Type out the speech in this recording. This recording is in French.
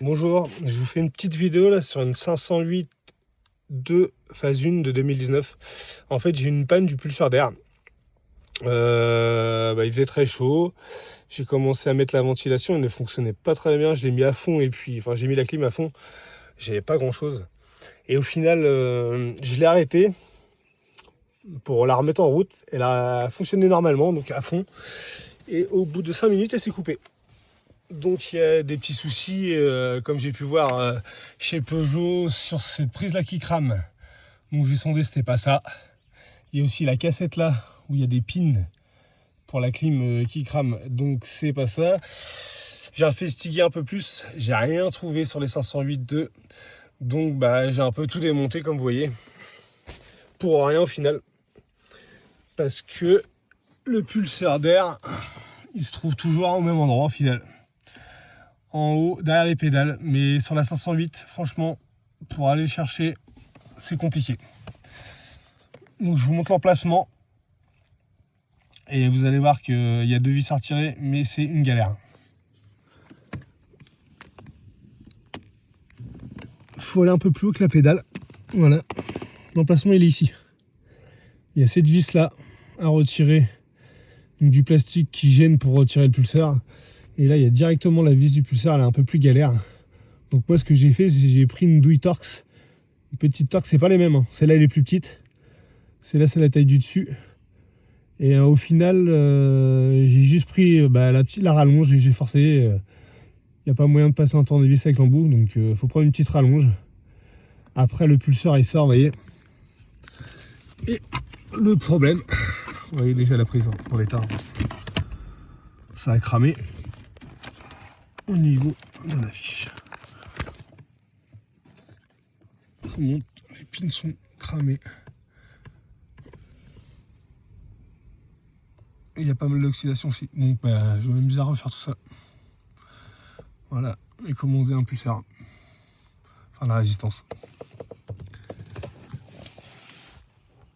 Bonjour, je vous fais une petite vidéo là sur une 508 2 phase 1 de 2019. En fait, j'ai eu une panne du pulseur d'air. Il faisait très chaud. J'ai commencé à mettre la ventilation, elle ne fonctionnait pas très bien. Je l'ai mis à fond et puis, enfin, j'ai mis la clim à fond. J'avais pas grand chose. Et au final, je l'ai arrêté pour la remettre en route. Elle a fonctionné normalement, donc à fond. Et au bout de 5 minutes, elle s'est coupée. Donc il y a des petits soucis, comme j'ai pu voir chez Peugeot, sur cette prise là qui crame. Donc j'ai sondé, c'était pas ça. Il y a aussi la cassette là où il y a des pins pour la clim qui crame, donc c'est pas ça. J'ai investigué un peu plus, j'ai rien trouvé sur les 508.2, donc j'ai un peu tout démonté comme vous voyez, pour rien au final, parce que le pulseur d'air il se trouve toujours au même endroit au final, en haut derrière les pédales. Mais sur la 508, franchement, pour aller le chercher c'est compliqué. Donc je vous montre l'emplacement et vous allez voir qu'il y a 2 vis à retirer, mais c'est une galère. Faut aller un peu plus haut que la pédale. Voilà, l'emplacement il est ici. Il y a cette vis là à retirer, donc du plastique qui gêne pour retirer le pulseur. Et là il y a directement la vis du pulseur, elle est un peu plus galère. Donc moi ce que j'ai fait, c'est que j'ai pris une douille Torx, une petite Torx, c'est pas les mêmes, hein. Celle-là elle est plus petite, celle-là c'est la taille du dessus. Et au final j'ai juste pris la rallonge et j'ai forcé. Il n'y a pas moyen de passer un tournevis avec l'embout, donc faut prendre une petite rallonge. Après le pulseur il sort, vous voyez. Et le problème, vous voyez déjà la prise pour l'état, ça a cramé au niveau de la fiche. Les pins sont cramés. Il y a pas mal d'oxydation aussi, donc je vais m'amuser à refaire tout ça. Voilà, et commander un pulseur, enfin la résistance.